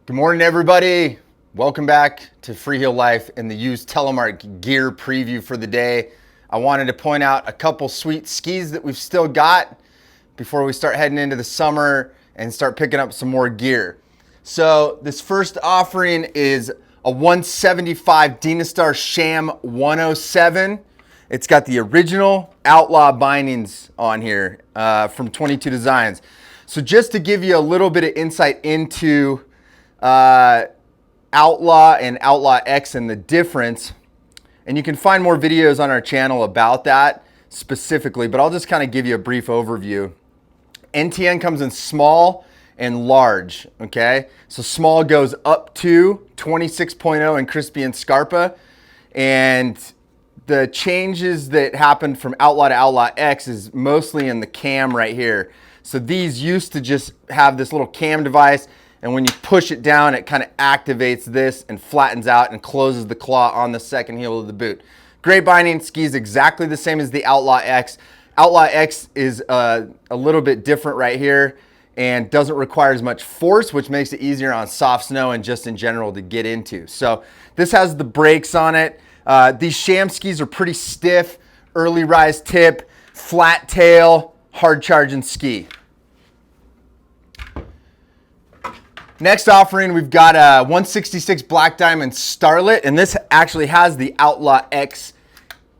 Good morning, everybody. Welcome back to Freeheel Life and the used Telemark gear preview for the day. I wanted to point out a couple sweet skis that we've still got before we start heading into the summer and start picking up some more gear. So this first offering is a 175 Dynastar Sham 107. It's got the original Outlaw bindings on here from 22 Designs. So just to give you a little bit of insight into Outlaw and Outlaw X and the difference, and you can find more videos on our channel about that specifically, but I'll just kind of give you a brief overview. NTN comes in small and large, okay? So small goes up to 26.0 in Crispy and Scarpa, and the changes that happened from Outlaw to Outlaw X is mostly in the cam right here. So these used to just have this little cam device, and when you push it down, it kind of activates this and flattens out and closes the claw on the second heel of the boot. Great binding, skis exactly the same as the Outlaw X. Outlaw X is a little bit different right here and doesn't require as much force, which makes it easier on soft snow and just in general to get into. So this has the brakes on it. These Sham skis are pretty stiff, early rise tip, flat tail, hard charging ski. Next offering, we've got a 166 Black Diamond Starlet, and this actually has the Outlaw X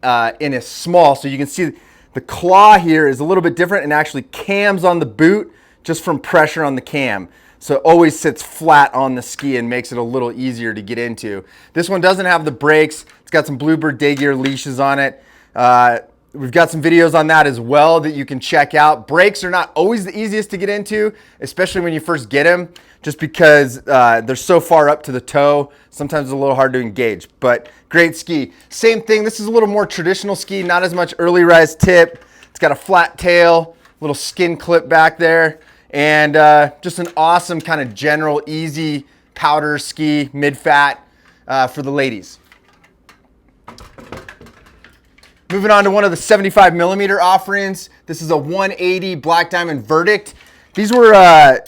in a small. So you can see the claw here is a little bit different and actually cams on the boot just from pressure on the cam. So it always sits flat on the ski and makes it a little easier to get into. This one doesn't have the brakes. It's got some Bluebird day gear leashes on it. We've got some videos on that as well that you can check out. Brakes are not always the easiest to get into, especially when you first get them, just because they're so far up to the toe. Sometimes it's a little hard to engage, but great ski. Same thing, this is a little more traditional ski, not as much early rise tip. It's got a flat tail, little skin clip back there, and just an awesome kind of general easy powder ski, mid-fat for the ladies. Moving on to one of the 75 millimeter offerings. This is a 180 Black Diamond Verdict. These were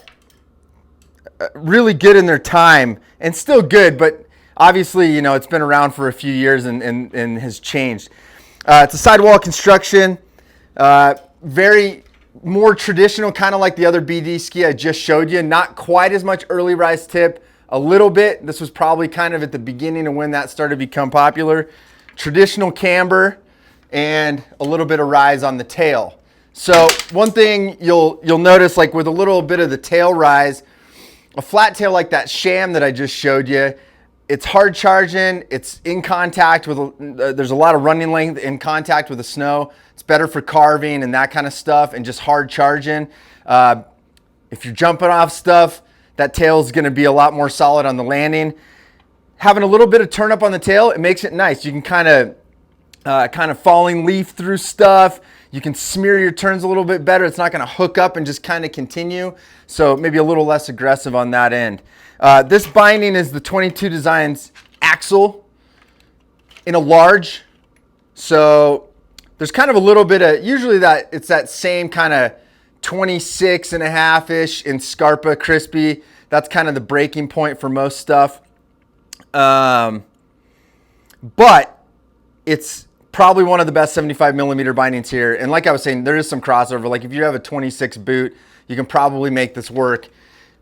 really good in their time and still good, but obviously, you know, it's been around for a few years and has changed. It's a sidewall construction, very more traditional, kind of like the other BD ski I just showed you. Not quite as much early rise tip, a little bit. This was probably kind of at the beginning of when that started to become popular. Traditional camber and a little bit of rise on the tail. So one thing you'll notice, like with a little bit of the tail rise, a flat tail like that Sham that I just showed you, it's hard charging, it's in contact with, there's a lot of running length in contact with the snow. It's better for carving and that kind of stuff and just hard charging. If you're jumping off stuff, that tail is gonna be a lot more solid on the landing. Having a little bit of turn up on the tail, it makes it nice. You can kind of falling leaf through stuff. You can smear your turns a little bit better. It's not going to hook up and just kind of continue. So maybe a little less aggressive on that end. This binding is the 22 Designs axle in a large. So there's kind of a little bit of, usually that it's that same kind of 26.5-ish in Scarpa Crispy. That's kind of the breaking point for most stuff. But it's probably one of the best 75 millimeter bindings here. And like I was saying, there is some crossover. Like if you have a 26 boot, you can probably make this work.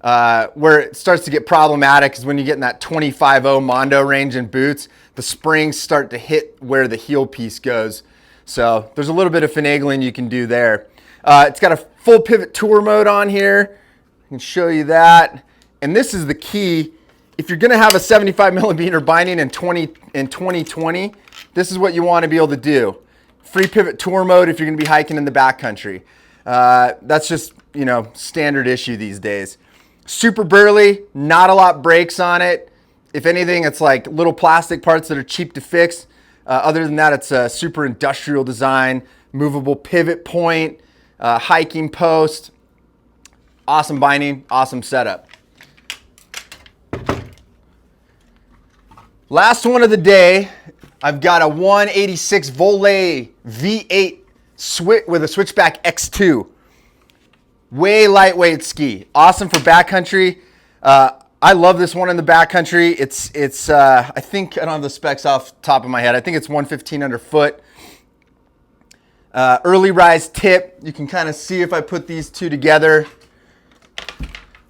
Where it starts to get problematic is when you get in that 25.0 Mondo range in boots, the springs start to hit where the heel piece goes. So there's a little bit of finagling you can do there. It's got a full pivot tour mode on here. I can show you that. And this is the key. If you're gonna have a 75 millimeter binding in 2020, this is what you want to be able to do. Free pivot tour mode if you're going to be hiking in the backcountry. That's just, you know, standard issue these days. Super burly, not a lot brakes on it. If anything, it's like little plastic parts that are cheap to fix. Other than that, it's a super industrial design, movable pivot point, hiking post. Awesome binding, awesome setup. Last one of the day. I've got a 186 Volet V8 with a Switchback X2. Way lightweight ski. Awesome for backcountry. I love this one in the backcountry. It's I think, I don't have the specs off the top of my head. I think it's 115 underfoot. Early rise tip. You can kind of see if I put these two together,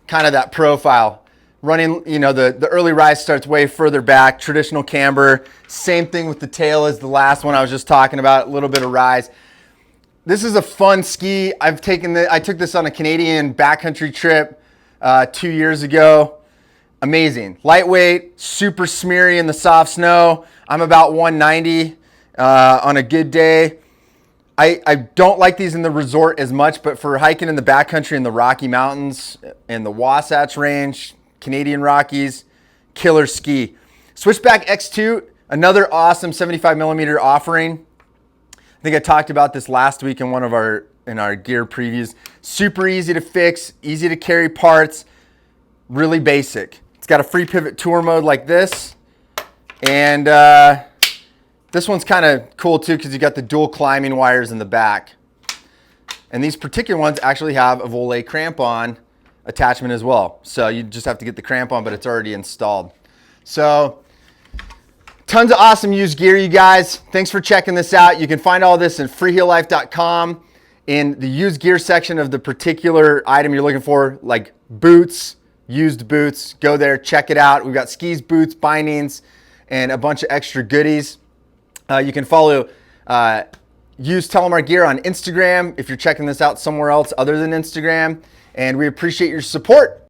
kind of that profile. Running, you know, the early rise starts way further back, traditional camber. Same thing with the tail as the last one I was just talking about, a little bit of rise. This is a fun ski. I took this on a Canadian backcountry trip 2 years ago. Amazing. Lightweight, super smeary in the soft snow. I'm about 190 on a good day. I don't like these in the resort as much, but for hiking in the backcountry in the Rocky Mountains and the Wasatch Range, Canadian Rockies, killer ski. Switchback X2, another awesome 75 millimeter offering. I think I talked about this last week in one of our gear previews. Super easy to fix, easy to carry parts, really basic. It's got a free pivot tour mode like this, and this one's kind of cool too because you got the dual climbing wires in the back. And these particular ones actually have a Volet crampon attachment as well. So you just have to get the crampon, but it's already installed. So tons of awesome used gear, you guys. Thanks for checking this out. You can find all this in freeheellife.com in the used gear section of the particular item you're looking for, like boots, used boots. Go there, check it out. We've got skis, boots, bindings, and a bunch of extra goodies. You can follow Use Telemark Gear on Instagram if you're checking this out somewhere else other than Instagram. And we appreciate your support.